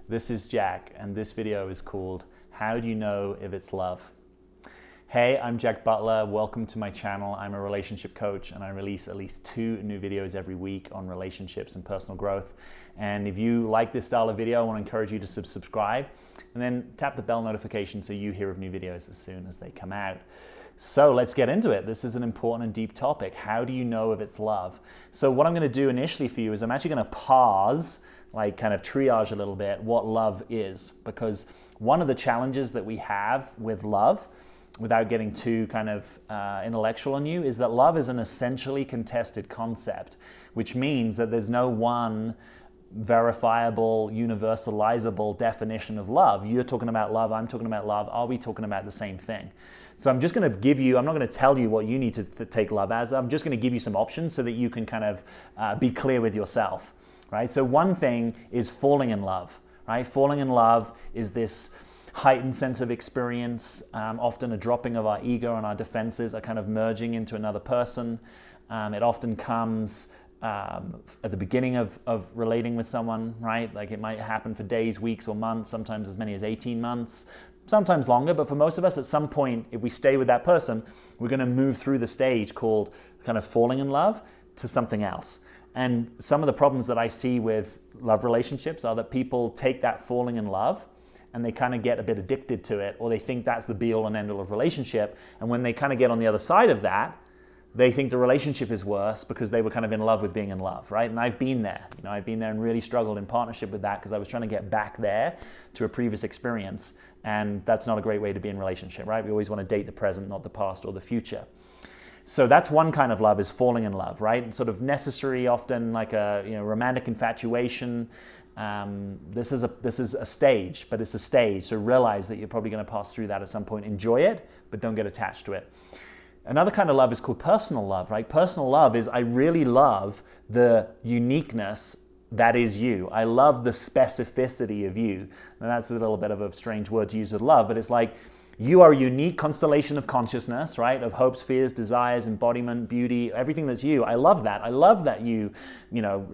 This is Jack, and this video is called How Do You Know If It's Love? Hey, I'm Jack Butler. Welcome to my channel. I'm a relationship coach, and I release at least 2 new videos every week on relationships and personal growth. And if you like this style of video, I want to encourage you to subscribe and then tap the bell notification so you hear of new videos as soon as they come out. So let's get into it. This is an important and deep topic. How do you know if it's love? So what I'm going to do initially for you is I'm actually going to pause, like kind of triage a little bit what love is, because one of the challenges that we have with love, without getting too kind of intellectual on you, is that love is an essentially contested concept, which means that there's no one verifiable, universalizable definition of love. You're talking about love, I'm talking about love. Are we talking about the same thing? So I'm just going to give you, I'm not going to tell you what you need to take love as. I'm just going to give you some options so that you can kind of be clear with yourself, right? So one thing is falling in love, right? Falling in love is this heightened sense of experience, often a dropping of our ego and our defenses, a kind of merging into another person. It often comes at the beginning of relating with someone, right? Like it might happen for days, weeks, or months, sometimes as many as 18 months, sometimes longer. But for most of us, at some point, if we stay with that person, we're going to move through the stage called kind of falling in love to something else. And some of the problems that I see with love relationships are that people take that falling in love and they kind of get a bit addicted to it, or they think that's the be all and end all of relationship. And when they kind of get on the other side of that, they think the relationship is worse because they were kind of in love with being in love, right? And I've been there. I've been there and really struggled in partnership with that because I was trying to get back there to a previous experience. And that's not a great way to be in a relationship, right? We always want to date the present, not the past or the future. So that's one kind of love, is falling in love, right? And sort of necessary, often like a romantic infatuation. This is a stage, but it's a stage. So realize that you're probably going to pass through that at some point. Enjoy it, but don't get attached to it. Another kind of love is called personal love, right? Personal love is I really love the uniqueness that is you. I love the specificity of you. Now that's a little bit of a strange word to use with love, but it's like you are a unique constellation of consciousness, right? Of hopes, fears, desires, embodiment, beauty, everything that's you. I love that. I love that you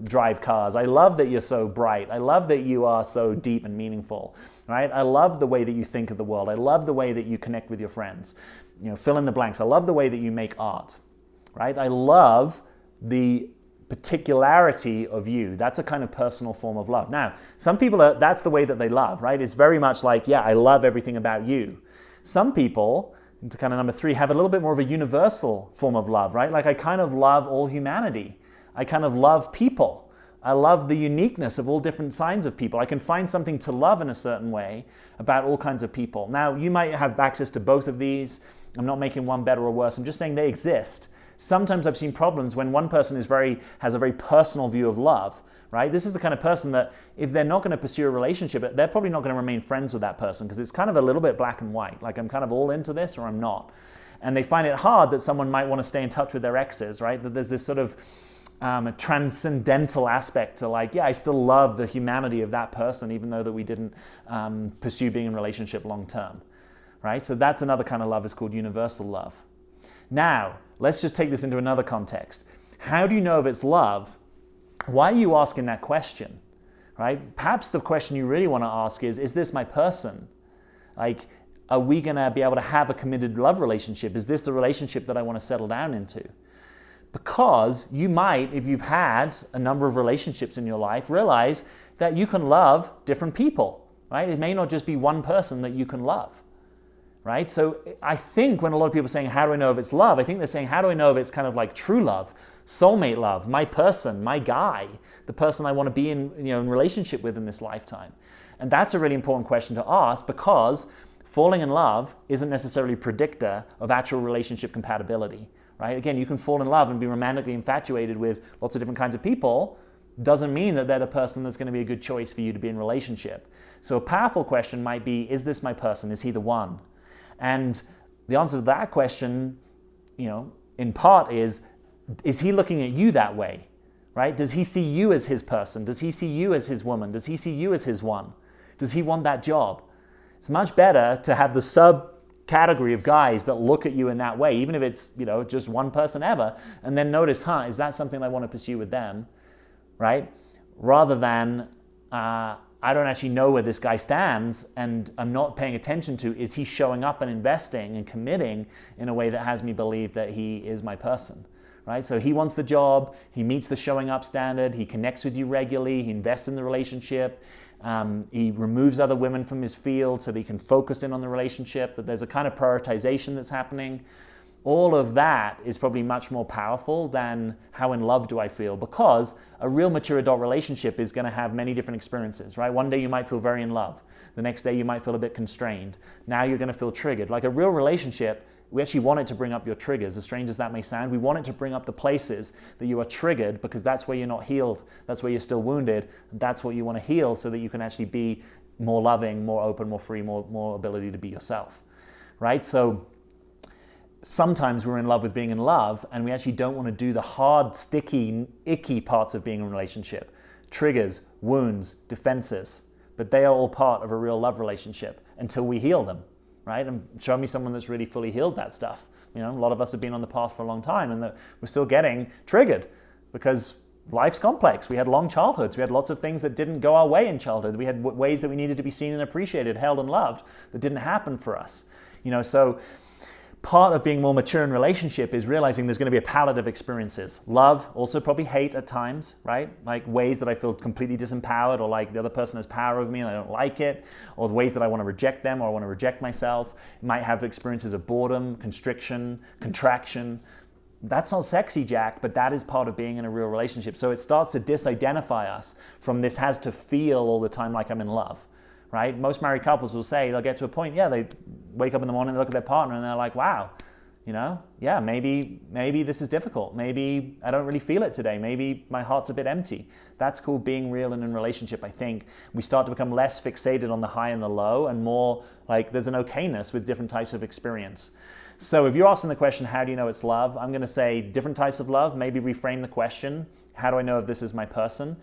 drive cars. I love that you're so bright. I love that you are so deep and meaningful, right? I love the way that you think of the world. I love the way that you connect with your friends. Fill in the blanks. I love the way that you make art, right? I love the particularity of you. That's a kind of personal form of love. Now, some people, that's the way that they love, right? It's very much like, yeah, I love everything about you. Some people, to kind of number 3, have a little bit more of a universal form of love, right? Like I kind of love all humanity. I kind of love people. I love the uniqueness of all different signs of people. I can find something to love in a certain way about all kinds of people. Now, you might have access to both of these. I'm not making one better or worse. I'm just saying they exist. Sometimes I've seen problems when one person has a very personal view of love, right? This is the kind of person that if they're not going to pursue a relationship, they're probably not going to remain friends with that person because it's kind of a little bit black and white. Like I'm kind of all into this or I'm not. And they find it hard that someone might want to stay in touch with their exes, right? That there's this sort of a transcendental aspect to like, yeah, I still love the humanity of that person even though that we didn't pursue being in a relationship long term, right? So that's another kind of love, is called universal love. Now, let's just take this into another context. How do you know if it's love? Why are you asking that question, right? Perhaps the question you really want to ask is this my person? Like, are we going to be able to have a committed love relationship? Is this the relationship that I want to settle down into? Because you might, if you've had a number of relationships in your life, realize that you can love different people, right? It may not just be one person that you can love, right? So I think when a lot of people are saying, how do I know if it's love? I think they're saying, how do I know if it's kind of like true love, soulmate love, my person, my guy, the person I want to be in relationship with in this lifetime? And that's a really important question to ask, because falling in love isn't necessarily a predictor of actual relationship compatibility, right? Again, you can fall in love and be romantically infatuated with lots of different kinds of people. Doesn't mean that they're the person that's going to be a good choice for you to be in relationship. So a powerful question might be, is this my person? Is he the one? And the answer to that question, in part is he looking at you that way, right? Does he see you as his person? Does he see you as his woman? Does he see you as his one? Does he want that job? It's much better to have the subcategory of guys that look at you in that way, even if it's, just one person ever, and then notice, is that something I want to pursue with them, right? Rather than I don't actually know where this guy stands, and I'm not paying attention to, is he showing up and investing and committing in a way that has me believe that he is my person, right? So he wants the job, he meets the showing up standard, he connects with you regularly, he invests in the relationship, he removes other women from his field so that he can focus in on the relationship, that there's a kind of prioritization that's happening. All of that is probably much more powerful than how in love do I feel, because a real mature adult relationship is going to have many different experiences, right? One day you might feel very in love. The next day you might feel a bit constrained. Now you're going to feel triggered. Like a real relationship, we actually want it to bring up your triggers, as strange as that may sound. We want it to bring up the places that you are triggered, because that's where you're not healed. That's where you're still wounded. That's what you want to heal so that you can actually be more loving, more open, more free, more ability to be yourself, right? So sometimes we're in love with being in love, and we actually don't want to do the hard, sticky, icky parts of being in a relationship. Triggers, wounds, defenses. But they are all part of a real love relationship until we heal them, right? And show me someone that's really fully healed that stuff. You know, a lot of us have been on the path for a long time, and we're still getting triggered because life's complex. We had long childhoods. We had lots of things that didn't go our way in childhood. We had ways that we needed to be seen and appreciated, held and loved, that didn't happen for us. You know, so part of being more mature in relationship is realizing there's going to be a palette of experiences. Love, also probably hate at times, right? Like ways that I feel completely disempowered, or like the other person has power over me and I don't like it, or the ways that I want to reject them or I want to reject myself. It might have experiences of boredom, constriction, contraction. That's not sexy, Jack, but that is part of being in a real relationship. So it starts to disidentify us from this has to feel all the time like I'm in love. Right? Most married couples will say, they'll get to a point, they wake up in the morning, they look at their partner and they're like, wow, maybe this is difficult. Maybe I don't really feel it today. Maybe my heart's a bit empty. That's called being real and in relationship, I think. We start to become less fixated on the high and the low, and more like there's an okayness with different types of experience. So if you're asking the question, how do you know it's love? I'm going to say different types of love. Maybe reframe the question. How do I know if this is my person?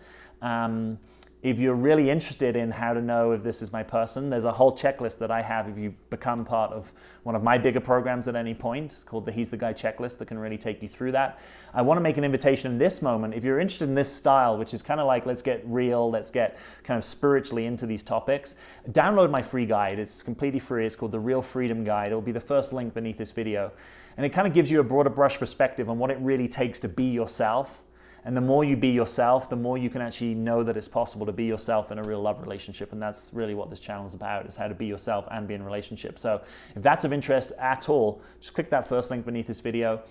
If you're really interested in how to know if this is my person, there's a whole checklist that I have if you become part of one of my bigger programs at any point, called the He's the Guy checklist, that can really take you through that. I want to make an invitation in this moment. If you're interested in this style, which is kind of like, let's get real, let's get kind of spiritually into these topics, download my free guide. It's completely free. It's called the Real Freedom Guide. It'll be the first link beneath this video. And it kind of gives you a broader brush perspective on what it really takes to be yourself. And the more you be yourself, the more you can actually know that it's possible to be yourself in a real love relationship. And that's really what this channel is about, is how to be yourself and be in a relationship. So if that's of interest at all, just click that first link beneath this video.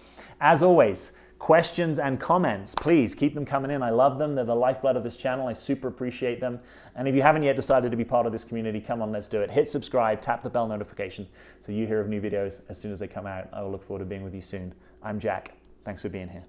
As always, questions and comments, please keep them coming in. I love them. They're the lifeblood of this channel. I super appreciate them. And if you haven't yet decided to be part of this community, come on, let's do it. Hit subscribe, tap the bell notification so you hear of new videos as soon as they come out. I will look forward to being with you soon. I'm Jack. Thanks for being here.